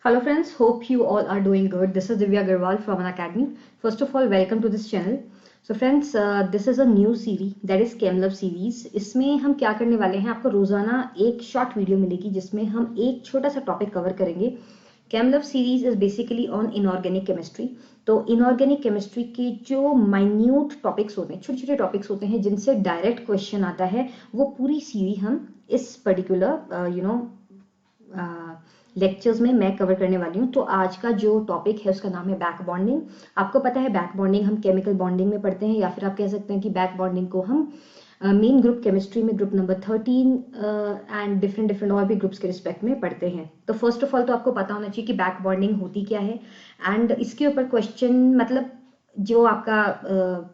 Hello friends, hope you all are doing good. This is Divya Agarwal from an academy. First of all, welcome to this channel. So friends, this is a new series that is ChemLove series. इसमें हम क्या करने वाले हैं, आपको रोजाना एक short video मिलेगी जिसमें हम एक छोटा सा टॉपिक कवर करेंगे. ChemLove series is basically on inorganic chemistry. तो इनऑर्गेनिक केमिस्ट्री के जो माइन्यूट टॉपिक्स होते हैं, छोटे छोटे टॉपिक्स होते हैं जिनसे डायरेक्ट क्वेश्चन आता है, वो पूरी सीरीज हम इस पर्टिकुलर लेक्चर्स में मैं कवर करने वाली हूँ. तो आज का जो टॉपिक है उसका नाम है बैक बॉन्डिंग. आपको पता है बैक बॉन्डिंग हम केमिकल बॉन्डिंग में पढ़ते हैं, या फिर आप कह सकते हैं कि बैक बॉन्डिंग को हम मेन ग्रुप केमिस्ट्री में ग्रुप नंबर 13 एंड डिफरेंट और भी ग्रुप्स के रिस्पेक्ट में पढ़ते हैं. तो फर्स्ट ऑफ ऑल तो आपको पता होना चाहिए कि बैक बॉन्डिंग होती क्या है, एंड इसके ऊपर क्वेश्चन मतलब जो आपका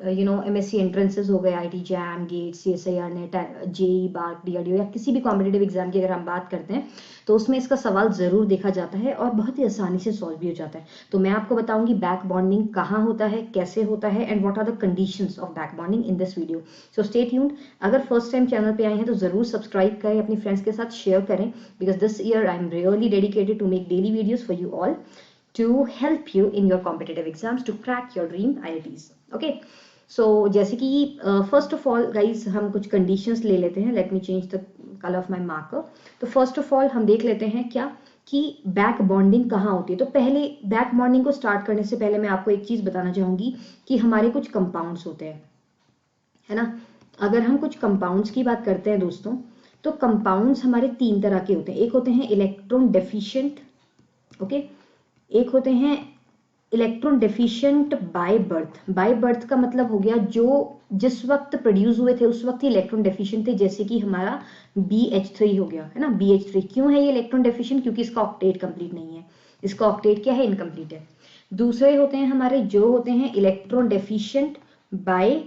MSc एंट्रेंसेस हो गए, IIT JAM, GATE, CSIR NET, JEE, BARC, DRDO या किसी भी कॉम्पिटिटिव एग्जाम की अगर हम बात करते हैं तो उसमें इसका सवाल जरूर देखा जाता है और बहुत ही आसानी से सॉल्व भी हो जाता है. तो मैं आपको बताऊंगी बैक बॉन्डिंग कहाँ होता है, कैसे होता है, and what are the conditions of back bonding in this video. So stay tuned. अगर फर्स्ट टाइम चैनल पे आए हैं तो जरूर सब्सक्राइब करें, अपनी फ्रेंड्स के साथ शेयर करें, because this year I am really dedicated to make daily videos for you all to help you in your competitive exams to crack your dream IITs. Okay. So जैसे कि first of all guys हम कुछ conditions ले लेते हैं. Let me change the colour of my marker. तो first of all हम देख लेते हैं क्या कि बैक बॉन्डिंग कहाँ होती है. तो पहले बैक बॉन्डिंग को स्टार्ट करने से पहले मैं आपको एक चीज बताना चाहूंगी कि हमारे कुछ कंपाउंड्स होते हैं, है ना. अगर हम कुछ कंपाउंड्स की बात करते हैं दोस्तों, तो कंपाउंड्स हमारे तीन तरह के होते हैं. एक होते हैं इलेक्ट्रॉन डेफिशिएंट, ओके. एक होते हैं electron deficient by birth. By birth का मतलब हो गया जो जिस वक्त प्रोड्यूस हुए थे उस वक्त ही इलेक्ट्रॉन डेफिशिएंट थे, जैसे कि हमारा BH3 हो गया, है ना. BH3 क्यों है ये इलेक्ट्रॉन डेफिशिएंट? क्योंकि इसका ऑक्टेट कंप्लीट नहीं है. इसका ऑक्टेट क्या है? इनकम्प्लीट है. दूसरे होते हैं हमारे जो होते हैं electron deficient by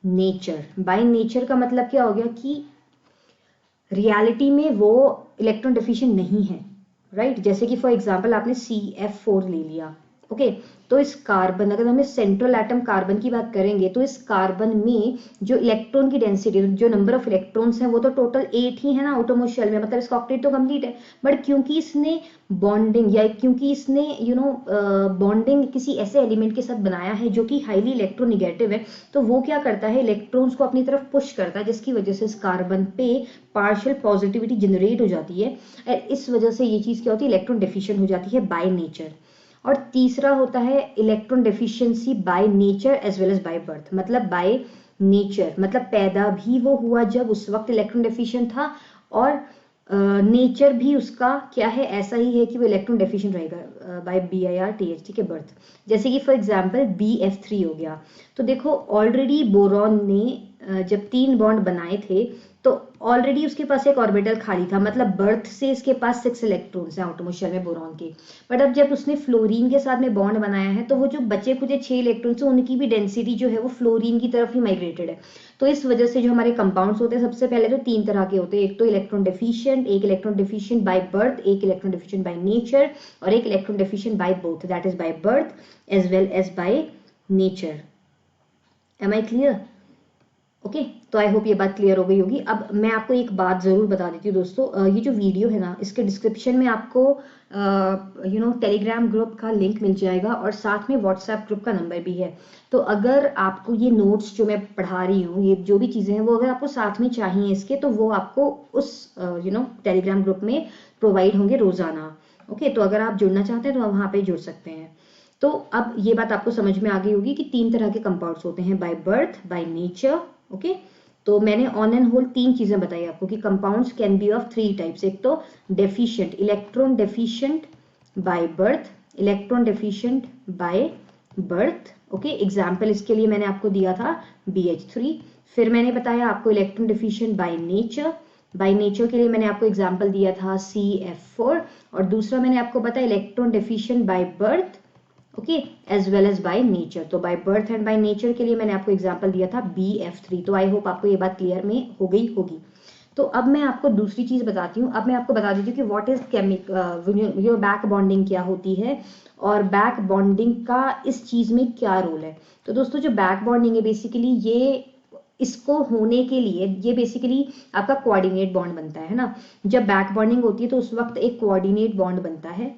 nature. By nature का मतलब क्या हो गया कि रियलिटी में वो इलेक्ट्रॉन डेफिशिएंट नहीं है, राइट. जैसे कि फॉर एग्जाम्पल आपने CF4 ले लिया, ओके. तो इस कार्बन, अगर हम सेंट्रल एटम कार्बन की बात करेंगे तो इस कार्बन में जो इलेक्ट्रॉन की डेंसिटी, जो नंबर ऑफ इलेक्ट्रॉन्स हैं वो तो टोटल 8 ही है ना आउटरमोस्ट शेल में, मतलब इसका ऑक्टेट तो कंप्लीट है. बट क्योंकि इसने बॉन्डिंग या क्योंकि इसने बॉन्डिंग किसी ऐसे एलिमेंट के साथ बनाया है जो कि हाईली इलेक्ट्रोनिगेटिव है, तो वो क्या करता है, इलेक्ट्रॉन्स को अपनी तरफ पुश करता है, जिसकी वजह से इस कार्बन पे पार्शियल पॉजिटिविटी जनरेट हो जाती है. इस वजह से ये चीज क्या होती है, इलेक्ट्रॉन डेफिशिएंट हो जाती है बाय नेचर. और तीसरा होता है electron deficiency by nature as well as by birth. मतलब बाय नेचर मतलब पैदा भी वो हुआ जब उस वक्त इलेक्ट्रॉन डेफिशिएंट था, और नेचर भी उसका क्या है, ऐसा ही है कि वो इलेक्ट्रॉन डेफिशिएंट रहेगा बाय BIR THT के बर्थ. जैसे कि फॉर एग्जांपल BF3 हो गया. तो देखो ऑलरेडी बोरॉन ने जब 3 बॉन्ड बनाए थे तो ऑलरेडी उसके पास एक ऑर्बिटल खाली था, मतलब बर्थ से इसके पास 6 इलेक्ट्रॉन्स हैं आउटरमोस्ट शेल में बोरॉन के. बट अब जब उसने फ्लोरीन के साथ में बॉन्ड बनाया है तो वो जो बचे खुचे 6 इलेक्ट्रॉन्स हैं उनकी भी डेंसिटी जो है वो फ्लोरीन की तरफ ही माइग्रेटेड है. तो इस वजह से जो हमारे कंपाउंड्स होते हैं सबसे पहले तो 3 तरह के होते हैं. एक तो इलेक्ट्रॉन डेफिशिएंट, एक इलेक्ट्रॉन डेफिशिएंट बाय बर्थ, एक इलेक्ट्रॉन डेफिशिएंट बाय नेचर, और एक electron deficient by both, that is by birth as well as by nature. Am I clear? Okay. तो आई होप ये बात क्लियर हो गई होगी. अब मैं आपको एक बात जरूर बता देती हूँ दोस्तों, ये जो वीडियो है ना इसके डिस्क्रिप्शन में आपको टेलीग्राम ग्रुप का लिंक मिल जाएगा और साथ में व्हाट्सएप ग्रुप का नंबर भी है. तो अगर आपको ये नोट्स जो मैं पढ़ा रही हूँ, ये जो भी चीजें हैं वो अगर आपको साथ में चाहिए इसके, तो वो आपको उस टेलीग्राम ग्रुप में प्रोवाइड होंगे रोजाना. ओके. तो अगर आप जुड़ना चाहते हैं तो आप वहाँ पे जुड़ सकते हैं. तो अब ये बात आपको समझ में आ गई होगी कि 3 तरह के कंपाउंड्स होते हैं, by birth, by nature, okay. तो मैंने ऑन एंड होल 3 चीजें बताई आपको कि compounds can be of 3 types. एक तो deficient, electron deficient by birth, electron deficient by birth, okay. Example इसके लिए मैंने आपको दिया था BH3. फिर मैंने बताया आपको electron deficient by nature. Bye nature के लिए मैंने आपको एग्जाम्पल दिया था CF4, और दूसरा मैंने आपको बताया electron deficient by birth, okay, as well as by nature. तो by birth and by nature के लिए मैंने आपको एग्जांपल दिया था BF3. तो आई होप आपको ये बात क्लियर में हो गई होगी. तो अब मैं आपको दूसरी चीज बताती हूँ. अब मैं आपको बता देती हूँ कि what is chemical back bonding क्या होती है और बैक बॉन्डिंग का इस चीज में क्या रोल है. तो दोस्तों जो बैक बॉन्डिंग है बेसिकली ये इसको होने के लिए ये बेसिकली आपका कोऑर्डिनेट बॉन्ड बनता है ना। जब बैक बॉन्डिंग होती है तो उस वक्त एक कोऑर्डिनेट बॉन्ड बनता है,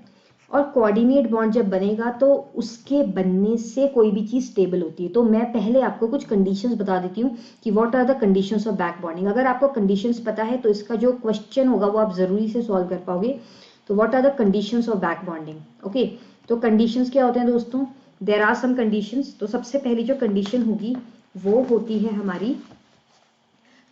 और कोऑर्डिनेट बॉन्ड जब बनेगा तो उसके बनने से कोई भी चीज स्टेबल होती है। तो मैं पहले आपको कुछ कंडीशंस बता देती हूँ कि what are the conditions of back bonding. अगर आपको कंडीशंस पता है तो इसका जो क्वेश्चन होगा वो आप जरूरी से सॉल्व कर पाओगे। तो what are the conditions of back bonding? Okay, तो कंडीशंस क्या होते हैं दोस्तों? There are some conditions. तो सबसे पहली जो कंडीशन होगी वो होती है हमारी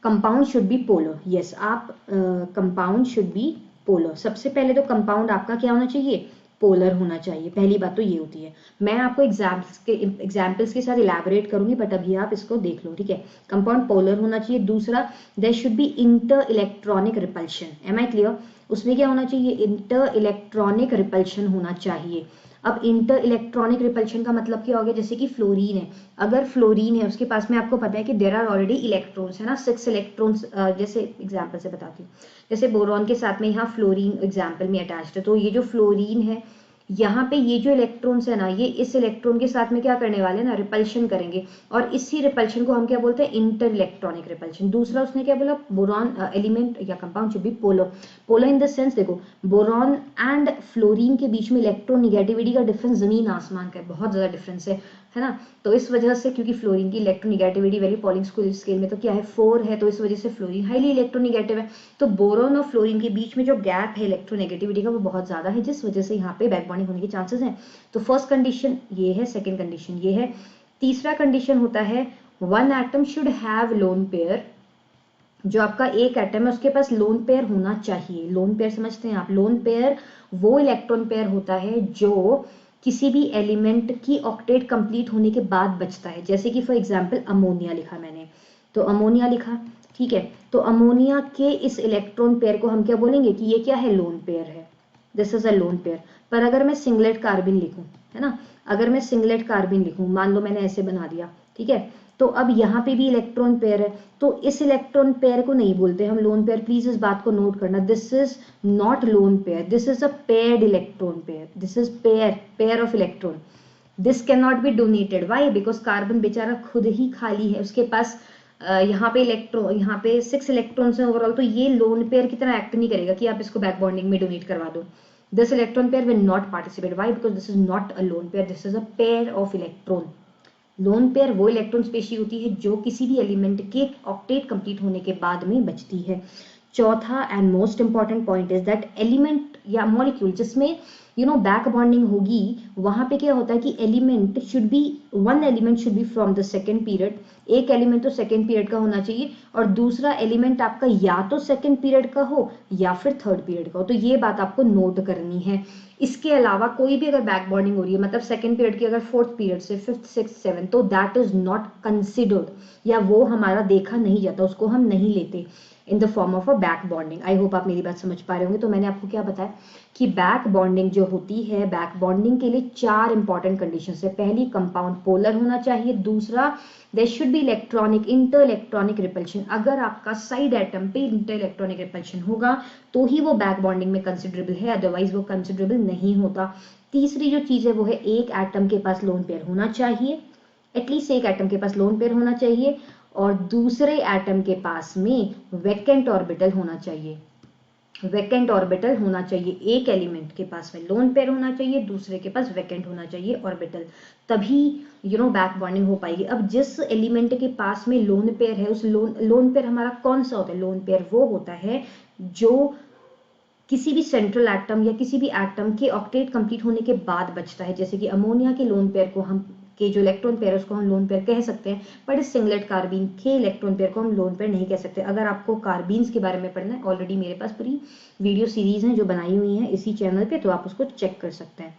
compound should be polar. Yes, आप कंपाउंड शुड बी पोलर। सबसे पहले तो कंपाउंड आपका क्या होना चाहिए? पोलर होना चाहिए। पहली बात तो ये होती है। मैं आपको एग्जाम्पल्स के साथ इलैबोरेट करूंगी, बट अभी आप इसको देख लो, ठीक है। कंपाउंड पोलर होना चाहिए। दूसरा, there should be inter electronic repulsion. Am I clear? उसमें क्या होना चाहिए? इंटर इलेक्ट्रॉनिक रिपल्शन होना चाहिए। अब इंटर इलेक्ट्रॉनिक रिपल्शन का मतलब क्या हो गया? जैसे कि फ्लोरीन है, अगर फ्लोरीन है उसके पास में आपको पता है कि देयर आर ऑलरेडी इलेक्ट्रॉन्स, है ना, 6 इलेक्ट्रॉन्स। जैसे एग्जांपल से बताती हूँ, जैसे बोरॉन के साथ में यहाँ फ्लोरीन एग्जांपल में अटैच्ड है, तो ये जो फ्लोरीन है यहाँ पे ये जो इलेक्ट्रॉन्स है ना, ये इस इलेक्ट्रॉन के साथ में क्या करने वाले हैं ना, रिपल्शन करेंगे, और इसी रिपल्शन को हम क्या बोलते हैं? Inter electronic repulsion. दूसरा उसने क्या बोला? बोरॉन एलिमेंट या compound should be polar. Polar in the sense, देखो बोरॉन एंड फ्लोरीन के बीच में इलेक्ट्रोनिगेटिविटी का डिफरेंस जमीन आसमान का है, बहुत ज्यादा डिफरेंस है ना। तो इस वजह से, क्योंकि फ्लोरीन की इलेक्ट्रोनिगेटिविटी वैल्यू पॉलिंग स्केल में तो क्या है? 4 है, तो इस वजह से फ्लोरीन हाईली इलेक्ट्रोनिगेटिव है। तो बोरॉन और फ्लोरीन के बीच में जो गैप है इलेक्ट्रोनेगेटिविटी का वो बहुत ज्यादा है, जिस वजह से यहाँ पे बैक बॉन्डिंग होने के चांसेस हैं। तो फर्स्ट कंडीशन ये है, सेकेंड कंडीशन ये है। तीसरा कंडीशन होता है one atom should have lone pair. जो आपका एक एटम है उसके पास लोन पेयर होना चाहिए। लोन पेयर समझते हैं आप? लोन पेयर वो इलेक्ट्रॉन पेयर होता है जो किसी भी एलिमेंट की ऑक्टेट कंप्लीट होने के बाद बचता है। जैसे कि फॉर एग्जांपल अमोनिया लिखा मैंने, तो अमोनिया लिखा, ठीक है, तो अमोनिया के इस इलेक्ट्रॉन पेयर को हम क्या बोलेंगे कि ये क्या है? लोन पेयर है, this is a lone pair. पर अगर मैं सिंगलेट कार्बिन लिखूं, है ना, अगर मैं सिंगलेट कार्बिन लिखूं, मान लो मैंने ऐसे बना दिया, ठीक है, तो अब यहाँ पे भी इलेक्ट्रॉन पेयर है, तो इस इलेक्ट्रॉन पेयर को नहीं बोलते हम लोन पेयर। प्लीज इस बात को नोट करना, this is not lone pair, this is a paired electron pair, this is pair of electron. This can not be donated, why? Because carbon बेचारा खुद ही खाली है, उसके पास यहाँ पे यहाँ पे 6 इलेक्ट्रॉन्स हैं ओवरऑल, तो ये लोन पेयर की तरह एक्ट नहीं करेगा कि आप इसको बैक बॉन्डिंग में डोनेट करवा दो। This electron pair will not participate, why? Because this is not a lone pair, this is a pair of electron. Lone pair वो इलेक्ट्रॉन स्पेशी होती है जो किसी भी एलिमेंट के ऑक्टेट कंप्लीट होने के बाद में बचती है। चौथा and most important point is that element या मॉलिक्यूल जिसमें बैक बॉन्डिंग होगी, वहां पे क्या होता है कि element should be, one element should be from the second period. एक एलिमेंट तो सेकेंड पीरियड का होना चाहिए, और दूसरा एलिमेंट आपका या तो सेकेंड पीरियड का हो या फिर थर्ड पीरियड का हो। तो ये बात आपको नोट करनी है। इसके अलावा कोई भी अगर बैक बॉन्डिंग हो रही है, मतलब सेकेंड पीरियड की अगर फोर्थ पीरियड से फिफ्थ सिक्स सेवन, तो दैट इज नॉट कंसिडर्ड, या वो हमारा देखा नहीं जाता, उसको हम नहीं लेते इन the form of a back bonding. I hope आप मेरी बात समझ पा रहे होंगे। तो मैंने आपको क्या बताया कि बैक बॉन्डिंग जो होती है, बैक बॉन्डिंग के लिए 4 इंपॉर्टेंट कंडीशन है। पहली, कंपाउंड पोलर होना चाहिए। दूसरा, there should be inter electronic repulsion. अगर आपका साइड एटम पे इंटर इलेक्ट्रॉनिक रिपल्शन होगा तो ही वो बैक बॉन्डिंग में कंसिडरेबल है, अदरवाइज वो कंसिडरेबल नहीं होता। तीसरी जो चीज है वो है एक एटम के पास लोन पेयर होना चाहिए, एटलीस्ट एक एटम के पास लोन पेयर होना चाहिए, और दूसरे एटम के पास में वैकेंट ऑर्बिटल होना चाहिए। वैकेंट ऑर्बिटल होना चाहिए, एक एलिमेंट के पास में लोन पेयर होना चाहिए, दूसरे के पास वैकेंट होना चाहिए ऑर्बिटल, तभी बैक बॉन्डिंग हो पाएगी। अब जिस एलिमेंट के पास में लोन पेयर है, उस लोन पेयर हमारा कौन सा होता है? लोन पेयर वो होता है जो किसी भी सेंट्रल एटम या किसी भी एटम के ऑक्टेट कंप्लीट होने के बाद बचता है। जैसे कि अमोनिया के लोन पेयर को हम, के जो इलेक्ट्रॉन पेयर है उसको हम लोन पेयर कह सकते हैं, बट इस सिंगलेट कार्बीन के इलेक्ट्रॉन पेयर को हम लोन पेयर नहीं कह सकते। अगर आपको कार्बीन्स के बारे में पढ़ना है, ऑलरेडी मेरे पास पूरी वीडियो सीरीज है जो बनाई हुई है इसी चैनल पे, तो आप उसको चेक कर सकते हैं।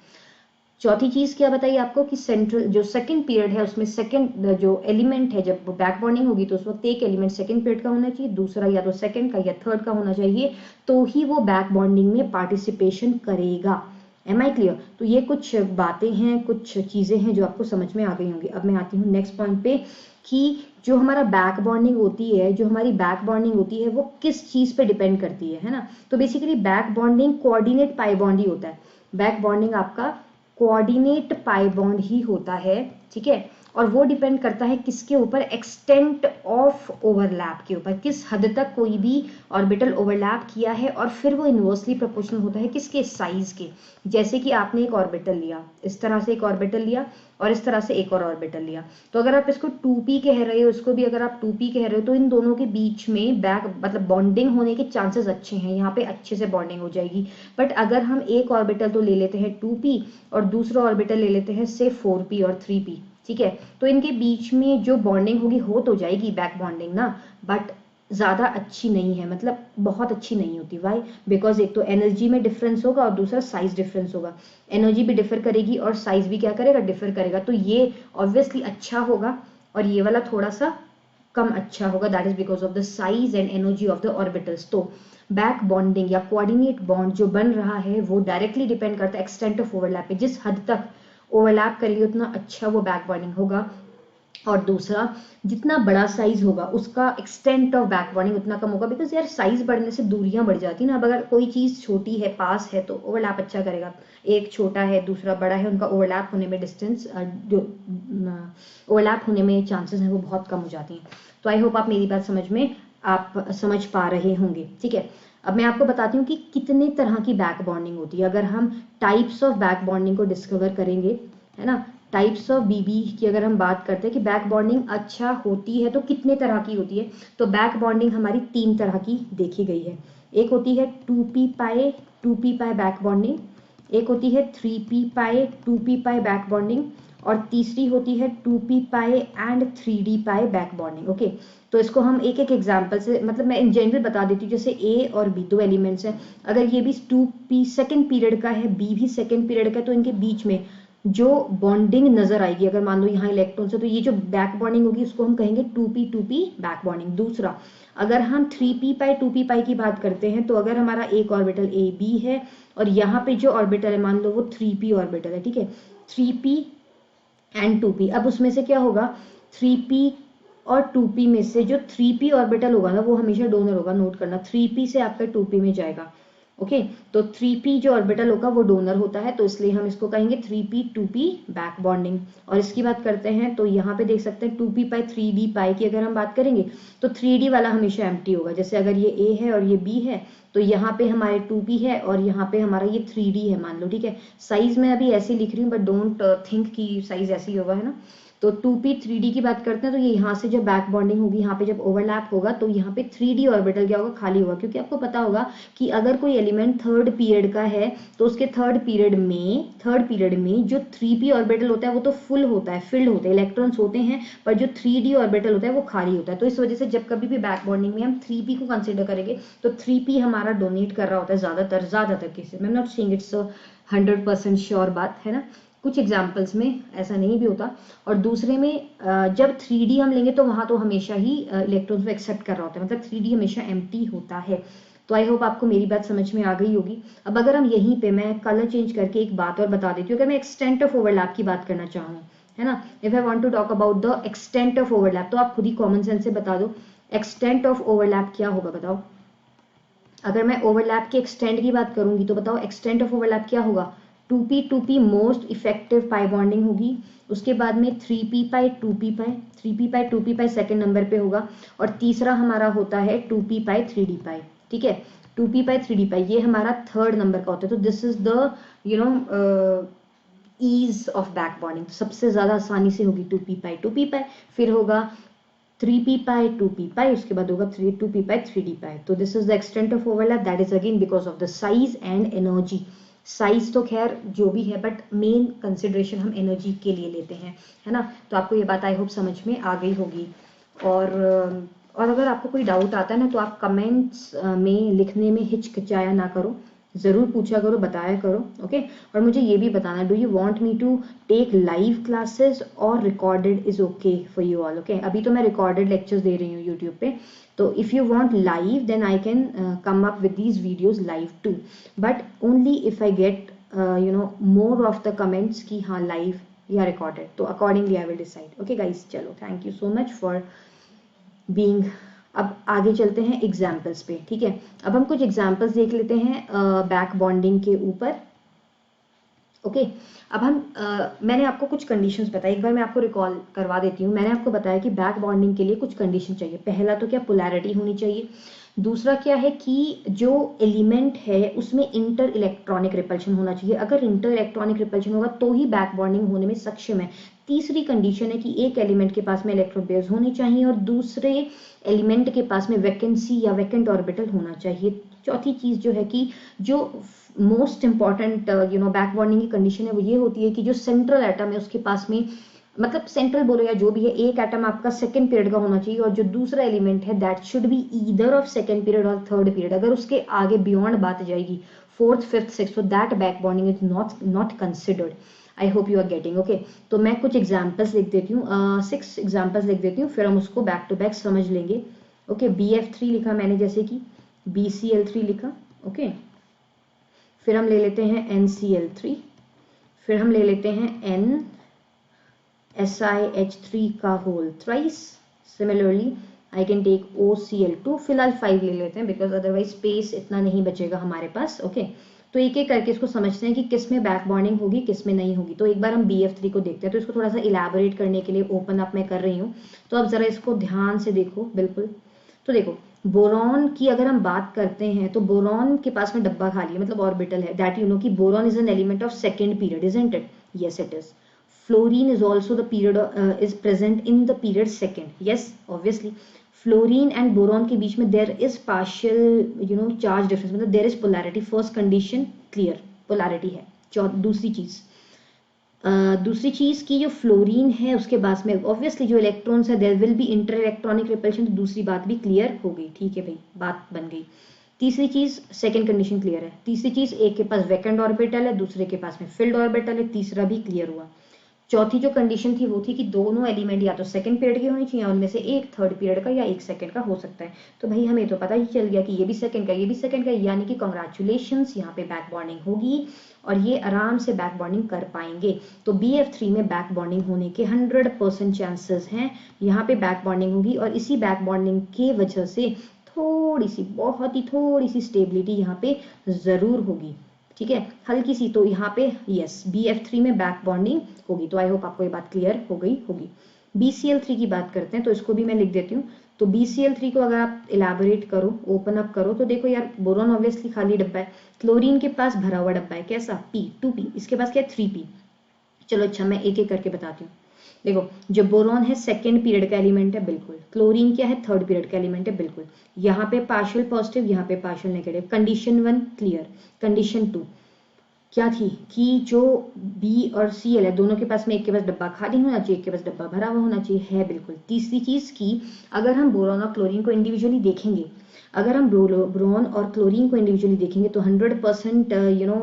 चौथी चीज क्या बताइए आपको कि सेंट्रल जो सेकंड पीरियड है उसमें सेकंड जो एलिमेंट है, जब बैक बॉन्डिंग होगी तो उस वक्त एक एलिमेंट सेकंड पीरियड का होना चाहिए, दूसरा या तो सेकंड का या थर्ड का होना चाहिए, तो ही वो बैक बॉन्डिंग में पार्टिसिपेशन करेगा। Am I clear? तो ये कुछ बातें हैं, कुछ चीजें हैं जो आपको समझ में आ गई होंगी। अब मैं आती हूँ नेक्स्ट पॉइंट पे कि जो हमारा बैक बॉन्डिंग होती है, जो हमारी बैक बॉन्डिंग होती है वो किस चीज पे डिपेंड करती है ना। तो basically back bonding coordinate pi bond ही होता है। बैक बॉन्डिंग आपका कोऑर्डिनेट पाई बॉन्ड ही होता है, ठीक है, और वो डिपेंड करता है किसके ऊपर, एक्सटेंट ऑफ ओवरलैप के ऊपर, किस हद तक कोई भी ऑर्बिटल ओवरलैप किया है, और फिर वो इन्वर्सली प्रोपोर्शनल होता है किसके, साइज के। जैसे कि आपने एक ऑर्बिटल लिया, इस तरह से एक ऑर्बिटल लिया और इस तरह से एक और ऑर्बिटल लिया, तो अगर आप इसको 2p कह रहे हो, इसको भी अगर आप 2p कह रहे हो, तो इन दोनों के बीच में बैक मतलब बॉन्डिंग होने के चांसेस अच्छे हैं, यहाँ पे अच्छे से बॉन्डिंग हो जाएगी। बट अगर हम एक ऑर्बिटल तो ले लेते हैं 2p और दूसरा ऑर्बिटल ले लेते हैं से 4p और 3p, ठीक है, तो इनके बीच में जो बॉन्डिंग होगी हो तो जाएगी बैक बॉन्डिंग ना, बट ज़्यादा अच्छी नहीं है, मतलब बहुत अच्छी नहीं होती। वाई? बिकॉज एक तो एनर्जी में डिफरेंस होगा और दूसरा साइज डिफरेंस होगा, एनर्जी भी डिफर करेगी और साइज भी क्या करेगा, डिफर करेगा। तो ये ऑब्वियसली अच्छा होगा और ये वाला थोड़ा सा कम अच्छा होगा, that is because of the size and energy of the orbitals. तो बैक बॉन्डिंग या कोऑर्डिनेट बॉन्ड जो बन रहा है वो डायरेक्टली डिपेंड करता है एक्सटेंट ऑफ ओवरलैप पे, जिस हद तक ओवरलैप करेंगे उतना अच्छा वो बैक बॉन्डिंग होगा, और दूसरा जितना बड़ा साइज होगा उसका एक्सटेंट ऑफ बैक बॉन्डिंग उतना कम होगा, बिकॉज यार साइज बढ़ने से दूरियां बढ़ जाती ना। अब अगर कोई चीज छोटी है, पास है, तो ओवरलैप अच्छा करेगा, एक छोटा है दूसरा बड़ा है, उनका ओवरलैप होने में डिस्टेंस जो ओवरलैप होने में चांसेस हैं वो बहुत कम हो जाती हैं। तो आई होप आप मेरी बात आप समझ पा रहे होंगे, ठीक है। अब मैं आपको बताती हूँ कि कितने तरह की बैक बॉन्डिंग होती है। अगर हम टाइप्स ऑफ बैक बॉन्डिंग को डिस्कवर करेंगे, है ना, टाइप्स ऑफ बीबी की अगर हम बात करते हैं कि बैक बॉन्डिंग अच्छा होती है तो कितने तरह की होती है, तो बैक बॉन्डिंग हमारी 3 तरह की देखी गई है। एक होती है 2p पाई 2p पाई बैक बॉन्डिंग, एक होती है 3p पाई 2p पाई बैक बॉन्डिंग, और तीसरी होती है 2p pi and 3d pi back bonding. Okay, तो इसको हम एक एक एग्जांपल से, मतलब मैं इन जनरल बता देती हूँ। जैसे ए और बी दो एलिमेंट्स हैं, अगर ये भी 2p सेकेंड पीरियड का है, बी भी सेकेंड पीरियड का है, तो इनके बीच में जो बॉन्डिंग नजर आएगी, अगर मान लो यहाँ इलेक्ट्रॉन्स है, तो ये जो बैक बॉन्डिंग होगी उसको हम कहेंगे 2p बैक बॉन्डिंग। दूसरा, अगर हम 3p पाई 2p पाई की बात करते हैं, तो अगर हमारा एक ऑर्बिटल ए बी है और यहाँ पे जो ऑर्बिटल है मान लो वो 3p ऑर्बिटल है, ठीक है, 3p एंड 2p, अब उसमें से क्या होगा, 3p और 2p में से जो 3p ऑर्बिटल होगा ना वो हमेशा डोनर होगा, नोट करना, 3p से आपका 2p में जाएगा। ओके, तो 3p जो ऑर्बिटल होगा वो डोनर होता है, तो इसलिए हम इसको कहेंगे 3p 2p बैक बॉन्डिंग। और इसकी बात करते हैं तो यहाँ पे देख सकते हैं 2p पाई 3d पाई की अगर हम बात करेंगे तो 3d वाला हमेशा एम्प्टी होगा। जैसे अगर ये a है और ये b है, तो यहाँ पे हमारे 2p है और यहाँ पे हमारा ये 3d है मान लो, ठीक है। साइज में अभी ऐसे लिख रही हूँ, बट डोंट थिंक कि साइज ऐसे ही होगा, है ना। तो 2p 3d की बात करते हैं, तो ये यहाँ से जब बैक बॉन्डिंग होगी, यहाँ पे जब ओवरलैप होगा, तो यहाँ पे 3d ऑर्बिटल क्या होगा, खाली होगा। क्योंकि आपको पता होगा कि अगर कोई एलिमेंट थर्ड पीरियड का है तो उसके थर्ड पीरियड में जो 3p ऑर्बिटल होता है वो तो फुल होता है, फिल्ड होता है, इलेक्ट्रॉन्स होते हैं, पर जो 3d ऑर्बिटल होता है वो खाली होता है। तो इस वजह से जब कभी भी बैक बॉन्डिंग में हम 3p को कंसिडर करेंगे तो 3p हमारा डोनेट कर रहा होता है ज्यादातर केसेस में। नॉट सेइंग इट्स 100% श्योर बात है ना, कुछ एग्जाम्पल्स में ऐसा नहीं भी होता। और दूसरे में जब 3d हम लेंगे तो वहां तो हमेशा ही इलेक्ट्रॉन्स को एक्सेप्ट कर रहा होता है, मतलब 3d हमेशा एम्प्टी होता है। तो आई होप आपको मेरी बात समझ में आ गई होगी। अब अगर हम यहीं पे, मैं कलर चेंज करके एक बात और बता देती हूँ, अगर मैं एक्सटेंट ऑफ ओवरलैप की बात करना चाहूँ, है ना, if I want to talk about the extent of overlap, तो आप खुद ही कॉमन सेंस से बता दो एक्सटेंट ऑफ ओवरलैप क्या होगा, बताओ। अगर मैं ओवरलैप के एक्सटेंट की बात करूंगी तो बताओ एक्सटेंट ऑफ ओवरलैप क्या होगा, 2p most effective pi bonding होगी, उसके बाद में 3p पाई 2p पाई सेकेंड नंबर पे होगा, और तीसरा हमारा होता है 2p पाई 3d पाई, ठीक है, 2p पाई 3d पाई ये हमारा थर्ड नंबर का होता है। तो this is the ease of back bonding, सबसे ज्यादा आसानी से होगी 2p पाई, फिर होगा 3p पाई 2p पाई, उसके बाद होगा 2p पाई 3d पाई। तो this is the extent of overlap, that is again because of the size and energy. Size तो खैर जो भी है, बट मेन कंसिडरेशन हम एनर्जी के लिए लेते हैं, है ना। तो आपको ये बात आई होप समझ में आ गई होगी। और अगर आपको कोई डाउट आता है ना तो आप कमेंट्स में लिखने में हिचकिचाया ना करो, जरूर पूछा करो, बताया करो, ओके। और मुझे ये भी बताना, do you want me to take live classes और recorded is okay for you all, okay. अभी तो मैं रिकॉर्डेड लेक्चर्स दे रही हूँ यूट्यूब पे, तो if you want live then I can come up with these videos live too, but only if I get more of the comments कि हाँ live या रिकॉर्डेड, तो accordingly I will decide, okay guys. चलो, thank you so much for being. अब आगे चलते हैं examples पे, ठीक है। अब हम कुछ एग्जाम्पल्स देख लेते हैं बैक बॉन्डिंग के ऊपर, ओके अब हम मैंने आपको कुछ कंडीशंस बताई, एक बार मैं आपको रिकॉल करवा देती हूँ। मैंने आपको बताया कि बैक बॉन्डिंग के लिए कुछ कंडीशन चाहिए। पहला तो क्या, पोलैरिटी होनी चाहिए। दूसरा क्या है कि जो एलिमेंट है उसमें इंटर इलेक्ट्रॉनिक रिपल्शन होना चाहिए। अगर इंटर इलेक्ट्रॉनिक रिपल्शन होगा तो ही बैक बॉन्डिंग होने में सक्षम है। तीसरी कंडीशन है कि एक एलिमेंट के पास में इलेक्ट्रॉन पेयर्स होनी चाहिए और दूसरे एलिमेंट के पास में वैकेंसी या वैकेंट ऑर्बिटल होना चाहिए। चौथी चीज जो है कि जो मोस्ट इंपॉर्टेंट बैक बॉन्डिंग की कंडीशन है वो ये होती है कि जो सेंट्रल एटम है उसके पास में, मतलब सेंट्रल बोलो या जो भी है, एक एटम आपका सेकंड पीरियड का होना चाहिए और जो दूसरा एलिमेंट है that should be either of second period और थर्ड पीरियड। अगर उसके आगे बियॉन्ड बात जाएगी फोर्थ फिफ्थ सिक्स, तो that back bonding is not considered. I hope you are getting okay. तो मैं कुछ एग्जाम्पल्स लिख देती हूँ, 6 एग्जाम्पल्स लिख देती हूँ, फिर हम उसको बैक टू बैक समझ लेंगे। ओके BF3 लिखा मैंने, जैसे कि BCl3 लिखा। ओके फिर हम ले लेते हैं NCl3, फिर हम ले लेते हैं NSiH3 का whole thrice. Similarly I can take OCl2, फिलहाल 5 ले लेते हैं बिकॉज अदरवाइज स्पेस इतना नहीं बचेगा हमारे पास। ओके तो एक एक करके इसको समझते हैं कि किस में बैक बॉन्डिंग होगी किस में नहीं होगी। तो एक बार हम BF3 को देखते हैं। तो इसको थोड़ा सा इलैबोरेट करने के लिए ओपन अप मैं कर रही हूँ, तो अब जरा इसको ध्यान से देखो। बिल्कुल, तो देखो बोरॉन की अगर हम बात करते हैं तो बोरॉन के पास में डब्बा खाली है, मतलब ऑर्बिटल है। दैट यू नो कि boron is an element of second period, isn't it? Yes it is. Fluorine is also the period is present in the period second, yes obviously. Fluorine and boron के बीच में there is partial charge difference, मतलब there is polarity. First condition clear, polarity है। दूसरी चीज की जो fluorine है उसके पास में ऑब्वियसली जो इलेक्ट्रॉन्स है there will be inter electronic repulsion, तो दूसरी बात भी क्लियर हो गई। ठीक है भाई, बात बन गई। तीसरी चीज, सेकंड कंडीशन क्लियर है। तीसरी चीज, एक के पास वैकेंट ऑर्बिटल है, दूसरे के पास में फिल्ड ऑर्बिटल है, तीसरा भी क्लियर हुआ। चौथी जो कंडीशन थी वो थी कि दोनों एलिमेंट या तो सेकंड पीरियड के होने चाहिए, उनमें से एक थर्ड पीरियड का या एक सेकंड का हो सकता है। तो भाई हमें तो पता ही चल गया कि ये भी सेकंड का ये भी सेकंड का, यानी कि कॉन्ग्रेचुलेशंस, यहाँ पे बैक बॉन्डिंग होगी और ये आराम से बैक बॉन्डिंग कर पाएंगे। तो BF3 में बैक बॉन्डिंग होने के 100% चांसेस हैं, यहाँ पे बैक बॉन्डिंग होगी। और इसी बैक बॉन्डिंग के वजह से थोड़ी सी, बहुत ही थोड़ी सी स्टेबिलिटी यहाँ पे जरूर होगी। ठीक है, हल्की सी। तो यहाँ पे यस BF3 में बैक बॉन्डिंग होगी। तो आई होप आपको ये बात क्लियर हो गई होगी। BCl3 की बात करते हैं, तो इसको भी मैं लिख देती हूँ। तो BCl3 को अगर आप इलैबोरेट करो, ओपन अप करो, तो देखो यार बोरॉन ऑब्वियसली खाली डब्बा है, क्लोरीन के पास भरा हुआ डब्बा है, कैसा P2P, इसके पास क्या है 3P। चलो अच्छा, मैं एक एक करके बताती हूँ। देखो जो बोरॉन है सेकंड पीरियड का एलिमेंट है, बिल्कुल। क्लोरीन क्या है, थर्ड पीरियड का एलिमेंट है, बिल्कुल। यहाँ पे पार्शियल पॉजिटिव, यहाँ पे partial negative. Condition 1 clear. Condition 2 क्या थी कि जो B और Cl है दोनों के पास में एक के पास डब्बा खाली होना चाहिए, एक के पास डब्बा भरा हुआ होना चाहिए, है बिल्कुल। तीसरी चीज की अगर हम बोरॉन और क्लोरीन को इंडिविजुअली देखेंगे, अगर हम बोरॉन और क्लोरीन को इंडिविजुअली देखेंगे तो 100%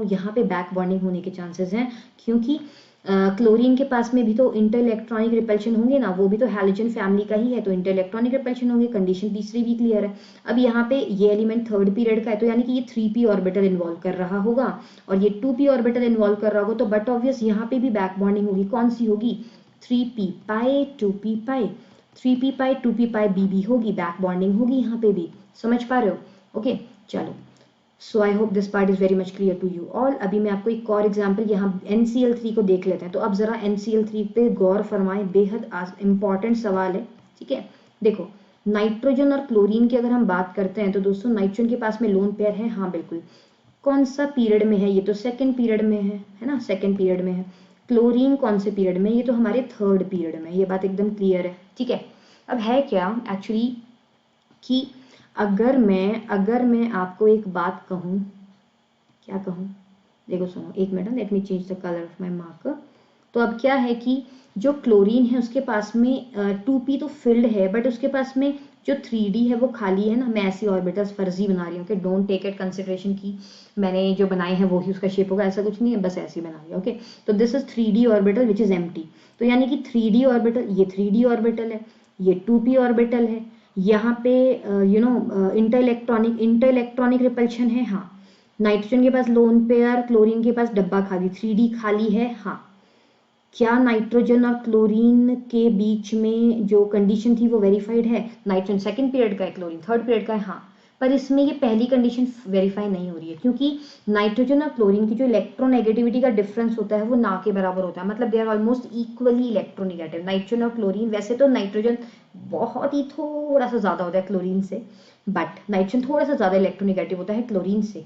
यहाँ पे बैक बॉन्डिंग होने के चांसेस हैं, क्योंकि क्लोरीन के पास में भी तो इंटर इलेक्ट्रॉनिक रिपल्शन होंगे ना, वो भी तो हैलोजन फैमिली का ही है, तो इंटर इलेक्ट्रॉनिक रिपल्शन होंगे। कंडीशन तीसरी भी क्लियर है। अब यहाँ पे ये एलिमेंट थर्ड पीरियड का है, तो यानी कि ये 3p ऑर्बिटल इन्वॉल्व कर रहा होगा और ये 2p ऑर्बिटल इन्वॉल्व कर रहा होगा, तो बट ऑब्वियस यहाँ पे भी बैक बॉन्डिंग होगी। कौन सी होगी, 3p पाई 2p पाई, 3p पाई 2p पाई BB होगी, बैक बॉन्डिंग होगी यहाँ पे भी। समझ पा रहे हो? ओके चलो, so I hope this part is very much clear to you all. अभी मैं आपको एक और एग्जांपल यहाँ NCl3 को देख लेते हैं। तो अब जरा NCl3 पे गौर फरमाएं, बेहद इंपॉर्टेंट सवाल है। ठीक है, देखो नाइट्रोजन और क्लोरीन की अगर हम बात करते हैं तो दोस्तों नाइट्रोजन के पास में लोन पेयर है, हाँ बिल्कुल। कौन सा पीरियड में है, ये तो सेकंड पीरियड में है ना, सेकंड पीरियड में है। क्लोरीन कौन से पीरियड में, ये तो हमारे थर्ड पीरियड में, ये बात एकदम क्लियर है। ठीक है, अब है क्या एक्चुअली कि अगर मैं आपको एक बात कहूँ, क्या कहूँ, देखो सुनो एक minute, let me change the colour of my marker. तो अब क्या है कि जो क्लोरीन है उसके पास में 2p तो फिल्ड है, बट उसके पास में जो 3d है वो खाली है ना। मैं ऐसी ऑर्बिटल्स फर्जी बना रही हूँ कि डोंट टेक इट कंसिडरेशन की मैंने जो बनाए हैं वही उसका शेप होगा, ऐसा कुछ नहीं है, बस ऐसे ही बना लिया। ओके, तो this is 3d orbital which is empty. तो यानी कि 3d ऑर्बिटल, ये 3d ऑर्बिटल है, ये 2p ऑर्बिटल है, यहाँ पे इंटर इलेक्ट्रॉनिक रिपल्शन है, हाँ। नाइट्रोजन के पास लोन पेयर, क्लोरीन के पास डब्बा खाली, 3d खाली है, हाँ। क्या नाइट्रोजन और क्लोरीन के बीच में जो कंडीशन थी वो वेरीफाइड है? नाइट्रोजन सेकंड पीरियड का है, क्लोरीन थर्ड पीरियड का है, हाँ। पर इसमें ये पहली कंडीशन वेरीफाई नहीं हो रही है, क्योंकि नाइट्रोजन और क्लोरीन की जो इलेक्ट्रोनेगेटिविटी का डिफरेंस होता है वो ना के बराबर होता है, मतलब they are almost equally electronegative. Nitrogen और क्लोरीन, वैसे तो नाइट्रोजन बहुत ही थोड़ा सा ज्यादा होता है क्लोरीन से, बट नाइट्रोजन थोड़ा सा ज्यादा इलेक्ट्रोनेगेटिव होता है क्लोरीन से,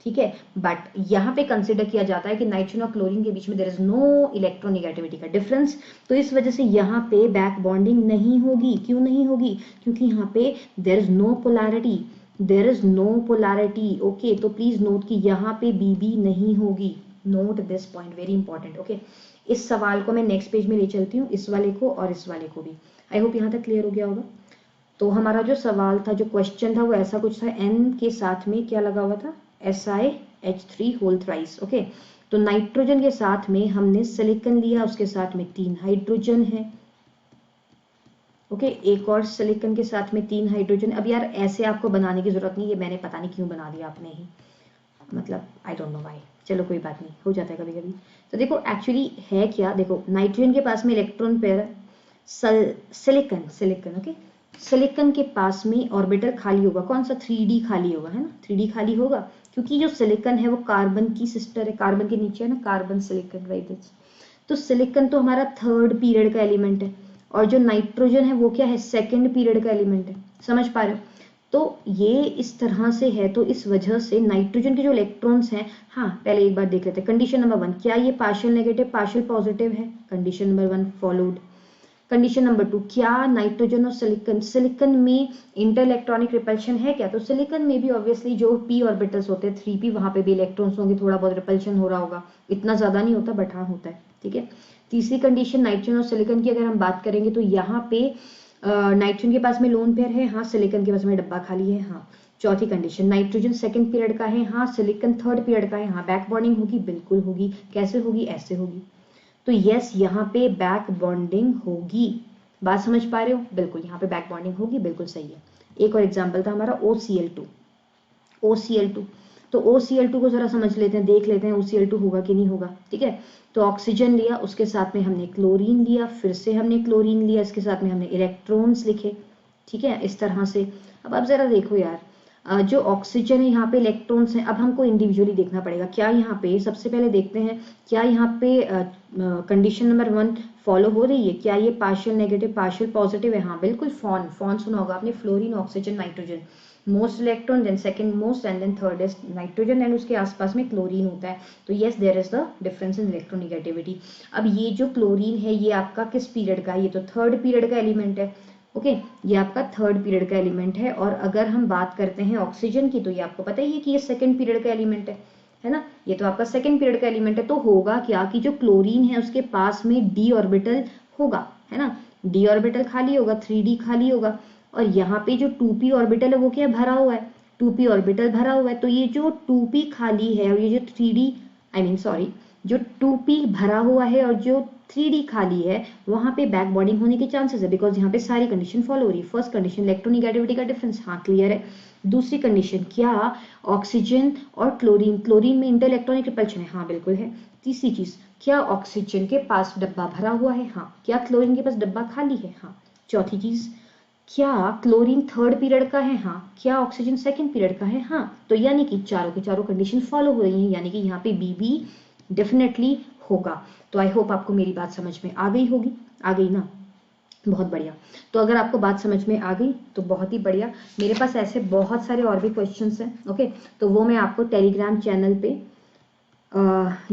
ठीक है। बट यहाँ पे कंसिडर किया जाता है कि नाइट्रोजन और क्लोरीन के बीच में देयर इज नो इलेक्ट्रोनेगेटिविटी का डिफरेंस, तो इस वजह से यहाँ पे बैक बॉन्डिंग नहीं होगी। क्यों नहीं होगी? क्योंकि यहाँ पे there is no polarity, there is no polarity. Okay, तो प्लीज नोट कि यहाँ पे बीबी नहीं होगी। Note this point, very important. Okay, इस सवाल को मैं नेक्स्ट पेज में ले चलती हूँ, इस वाले को और इस वाले को भी। आई होप यहाँ तक क्लियर हो गया होगा। तो हमारा जो सवाल था, जो क्वेश्चन था, वो ऐसा कुछ था, N के साथ में क्या लगा हुआ था? SiH3 whole thrice. ओके, तो नाइट्रोजन के साथ में हमने सिलिकॉन लिया, उसके साथ में 3 हाइड्रोजन है। ओके, एक और सिलिकॉन के साथ में 3 हाइड्रोजन। अब यार ऐसे आपको बनाने की जरूरत नहीं है, मैंने पता नहीं क्यों बना दिया आपने ही, मतलब आई डोंट नो व्हाई। चलो कोई बात नहीं, हो जाता है कभी कभी। तो देखो एक्चुअली है क्या, देखो नाइट्रोजन के पास में electron pair, silicon okay, silicon के पास में ऑर्बिटल खाली होगा, कौन सा? 3D खाली होगा, है ना, 3D खाली होगा, क्योंकि जो सिलिकॉन है वो कार्बन की सिस्टर है, कार्बन के नीचे है ना, कार्बन सिलिकॉन, राइट। तो सिलिकॉन तो हमारा 3rd पीरियड का एलिमेंट है, और जो नाइट्रोजन है वो क्या है? 2nd पीरियड का एलिमेंट है। समझ पा रहे हो? तो ये इस तरह से है, तो इस वजह से नाइट्रोजन के जो इलेक्ट्रॉन्स हैं, हाँ पहले एक बार देख लेते हैं। कंडीशन नंबर 1, क्या ये पार्शियल नेगेटिव पार्शियल पॉजिटिव है? Condition number 1 followed. Condition number 2, क्या नाइट्रोजन और सिलिकॉन में इंटर इलेक्ट्रॉनिक रिपल्शन है क्या? तो सिलिकॉन में भी ऑब्वियसली जो p ऑर्बिटल्स होते हैं 3p, वहां पे भी इलेक्ट्रॉन्स होंगे, थोड़ा बहुत रिपल्शन हो रहा होगा, इतना ज्यादा नहीं होता बट हाँ होता है, ठीक है। तीसरी कंडीशन, नाइट्रोजन और सिलिकॉन की अगर हम बात करेंगे तो यहाँ पे नाइट्रोजन के पास में लोन पेयर है, हाँ, सिलिकॉन के पास में डब्बा खाली है, हाँ। चौथी कंडीशन, नाइट्रोजन 2nd पीरियड का है, हाँ, सिलिकॉन 3rd पीरियड का है, हाँ। बैक बॉन्डिंग होगी? बिल्कुल होगी। कैसे होगी? ऐसे होगी। तो यस, यहाँ पे बैक बॉन्डिंग होगी। बात समझ पा रहे हो? बिल्कुल, यहाँ पे बैक बॉन्डिंग होगी, बिल्कुल सही है। एक और एग्जांपल था हमारा OCl2। तो OCl2 को जरा समझ लेते हैं, देख लेते हैं OCl2 होगा कि नहीं होगा, ठीक है। तो ऑक्सीजन लिया, उसके साथ में हमने क्लोरीन लिया, फिर से हमने क्लोरीन लिया, इसके साथ में हमने इलेक्ट्रॉन्स लिखे, ठीक है, इस तरह से। अब आप जरा देखो यार, जो ऑक्सीजन है यहाँ पे इलेक्ट्रॉन्स हैं, अब हमको इंडिविजुअली देखना पड़ेगा। क्या यहाँ पे, सबसे पहले देखते हैं, क्या यहाँ पे कंडीशन नंबर 1 फॉलो हो रही है? क्या ये पार्शियल नेगेटिव पार्शियल पॉजिटिव है? हाँ बिल्कुल। फॉन सुना होगा आपने, fluorine oxygen nitrogen, most electron, then second most, and then third is nitrogen, and उसके आसपास में क्लोरीन होता है। तो yes, there is the difference in electronegativity. अब ये जो क्लोरीन है ये आपका किस पीरियड का है? ये तो 3rd पीरियड का एलिमेंट है, ओके, ये आपका 3rd पीरियड का एलिमेंट है। और अगर हम बात करते हैं ऑक्सीजन की, तो ये आपको पता ही है कि ये 2nd पीरियड का एलिमेंट है ना, ये तो आपका 2nd पीरियड का एलिमेंट है। तो होगा क्या कि जो क्लोरीन है उसके पास में d ऑर्बिटल होगा, है ना, d ऑर्बिटल खाली होगा, 3d खाली होगा, और यहाँ पे जो 2p ऑर्बिटल है वो क्या भरा हुआ है? 2p ऑर्बिटल भरा हुआ है। तो ये जो 2p खाली है और ये जो 3d, आई मीन सॉरी, जो 2p भरा हुआ है और जो 3d खाली है, वहां पे बैक बॉन्डिंग होने के चांसेस है, बिकॉज यहाँ पे सारी कंडीशन फॉलो हो रही है। फर्स्ट कंडीशन, इलेक्ट्रोनेगेटिविटी का डिफरेंस, हाँ क्लियर है। दूसरी कंडीशन, क्या ऑक्सीजन और क्लोरीन में इंटर इलेक्ट्रॉनिक रिपल्शन है? हाँ बिल्कुल है। तीसरी चीज, क्या ऑक्सीजन के पास डब्बा भरा हुआ है? हाँ। क्या क्लोरीन के पास डब्बा खाली है? हाँ। चौथी चीज, क्या क्लोरीन 3rd पीरियड का है? हाँ। क्या ऑक्सीजन 2nd पीरियड का है? हाँ। तो यानी कि चारों की चारों कंडीशन फॉलो हो रही है, यानी कि यहाँ पे बीबी डेफिनेटली होगा। तो आई होप आपको मेरी बात समझ में आ गई होगी, आ गई ना? बहुत बढ़िया। तो अगर आपको बात समझ में आ गई तो बहुत ही बढ़िया। मेरे पास ऐसे बहुत सारे और भी क्वेश्चंस हैं, ओके, तो वो मैं आपको टेलीग्राम चैनल पे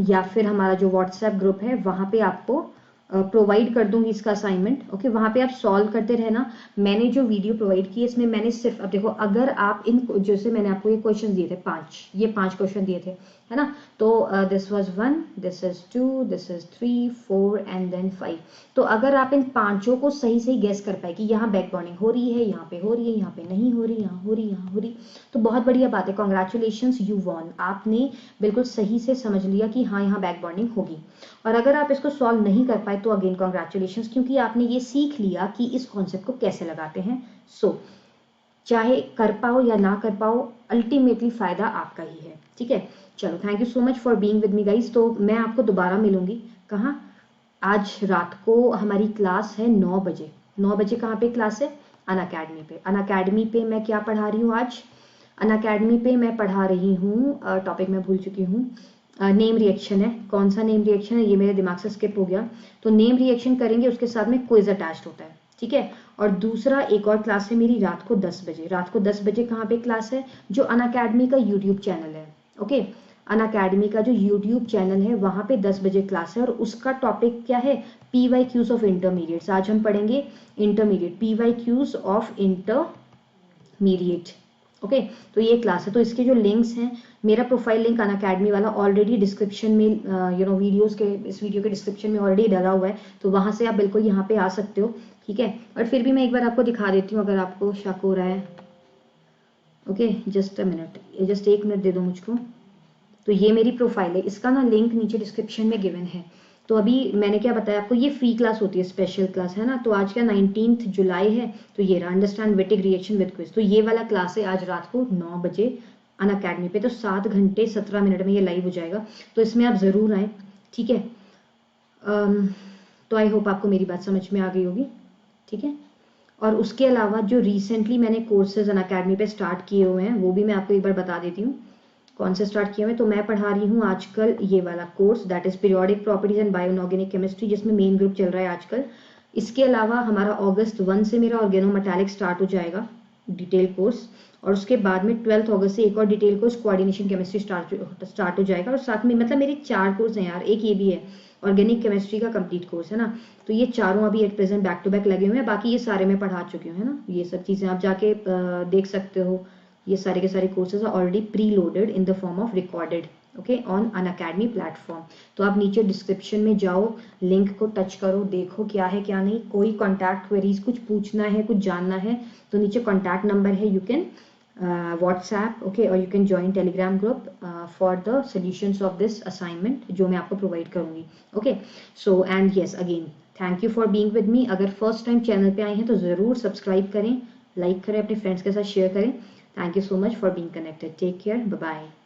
या फिर हमारा जो व्हाट्सएप ग्रुप है वहां पे आपको प्रोवाइड कर दूंगी इसका असाइनमेंट, ओके, वहां पे आप सॉल्व करते रहना। मैंने जो वीडियो प्रोवाइड की है इसमें मैंने सिर्फ, अब देखो, अगर आप इन, जैसे मैंने आपको ये क्वेश्चन दिए थे 5, ये 5 क्वेश्चन दिए थे, है ना, तो this was 1, this is 2, this is 3, 4 and then 5। तो अगर आप इन पांचों को सही सही गेस कर पाए कि यहाँ बैक बॉन्डिंग हो रही है, यहाँ पे हो रही है, यहाँ पे नहीं हो रही, यहाँ हो रही, यहाँ हो रही, तो बहुत बढ़िया बात है, कॉन्ग्रेचुलेशंस, यू वॉन, आपने बिल्कुल सही से समझ लिया कि हाँ यहाँ बैक बॉन्डिंग होगी। और अगर आप इसको सॉल्व नहीं कर पाए तो अगेन कॉन्ग्रेचुलेशंस, क्योंकि आपने ये सीख लिया कि इस कॉन्सेप्ट को कैसे लगाते हैं। सो चाहे कर पाओ या ना कर पाओ, अल्टीमेटली फायदा आपका ही है, ठीक है। चलो, thank you so much for being with me guys. तो मैं आपको दोबारा मिलूंगी कहाँ? आज रात को हमारी क्लास है 9 बजे। 9 बजे कहाँ पे क्लास है? अनअकैडमी पे। अनअकैडमी पे मैं क्या पढ़ा रही हूँ आज? अनअकैडमी पे मैं पढ़ा रही हूँ, टॉपिक मैं भूल चुकी हूँ, नेम रिएक्शन है। कौन सा नेम रिएक्शन है ये मेरे दिमाग से स्किप हो गया। तो नेम रिएक्शन करेंगे, उसके साथ में क्विज अटैच्ड होता है, ठीक है। और दूसरा एक और क्लास है मेरी रात को 10 बजे। रात को 10 बजे कहाँ पे क्लास है? जो अनअकैडमी का यूट्यूब चैनल है, ओके। अनअकैडमी का जो यूट्यूब चैनल है वहाँ पे 10 बजे क्लास है, और उसका टॉपिक क्या है? PYQs of intermediates. आज हम पढ़ेंगे intermediate, PYQs of intermediate, okay. तो ये क्लास है। तो इसके जो लिंक्स हैं, मेरा प्रोफाइल लिंक अनअकैडमी वाला ऑलरेडी डिस्क्रिप्शन में वीडियोस के, इस वीडियो के डिस्क्रिप्शन में ऑलरेडी डाला हुआ है, तो वहां से आप बिल्कुल यहाँ पे आ सकते हो, ठीक है। और फिर भी मैं एक बार आपको दिखा देती हूँ अगर आपको शक हो रहा है, okay. Just a minute, just 1 minute दे दो मुझको। तो ये मेरी प्रोफाइल है, इसका ना लिंक नीचे डिस्क्रिप्शन में गिवन है। तो अभी मैंने क्या बताया आपको, ये फ्री क्लास होती है, स्पेशल क्लास है ना। तो आज क्या 19 जुलाई है, तो ये understand Wittig reaction with quiz, तो ये वाला क्लास है आज रात को 9 बजे अनअकैडमी पे। तो 7 घंटे 17 मिनट में ये लाइव हो जाएगा, तो इसमें आप ज़रूर आएँ, ठीक है। तो आई होप आपको मेरी बात समझ में आ गई होगी, ठीक है। और उसके अलावा जो रिसेंटली मैंने कोर्सेज अनअकैडमी पे स्टार्ट किए हुए हैं, वो भी मैं आपको एक बार बता देती हूँ कौन से स्टार्ट किए हुए। तो मैं पढ़ा रही हूँ आजकल ये वाला course, that is periodic properties and bioorganic chemistry, जिसमें मेन ग्रुप चल रहा है आजकल। इसके अलावा हमारा अगस्त 1 से मेरा ऑर्गेनोमेटालिक स्टार्ट हो जाएगा, डिटेल कोर्स। और उसके बाद में 12 अगस्त से एक और detail course coordination chemistry start हो जाएगा। और साथ में मतलब मेरे 4 कोर्स हैं यार, एक ये भी है ऑर्गेनिक केमिस्ट्री का कंप्लीट कोर्स है ना। तो ये चारों अभी at present back to back लगे हुए हैं, बाकी ये सारे मैं पढ़ा चुकी हूँ, है ना। ये सब चीज़ें आप जाके देख सकते हो। ये सारे के सारे courses are already pre loaded in the form of recorded, okay, on Unacademy platform. तो आप नीचे डिस्क्रिप्शन में जाओ, लिंक को टच करो, देखो क्या है क्या नहीं। कोई कॉन्टैक्ट क्वेरीज, कुछ पूछना है, कुछ जानना है, तो नीचे कॉन्टैक्ट नंबर है, यू कैन व्हाट्सएप, ओके, और you can join Telegram group for the solutions of this assignment जो मैं आपको प्रोवाइड करूंगी, okay. So and yes again thank you for being with me. अगर फर्स्ट टाइम चैनल पे आए हैं तो ज़रूर सब्सक्राइब करें, लाइक करें, अपने फ्रेंड्स के साथ शेयर करें। Thank you so much for being connected. Take care. Bye-bye.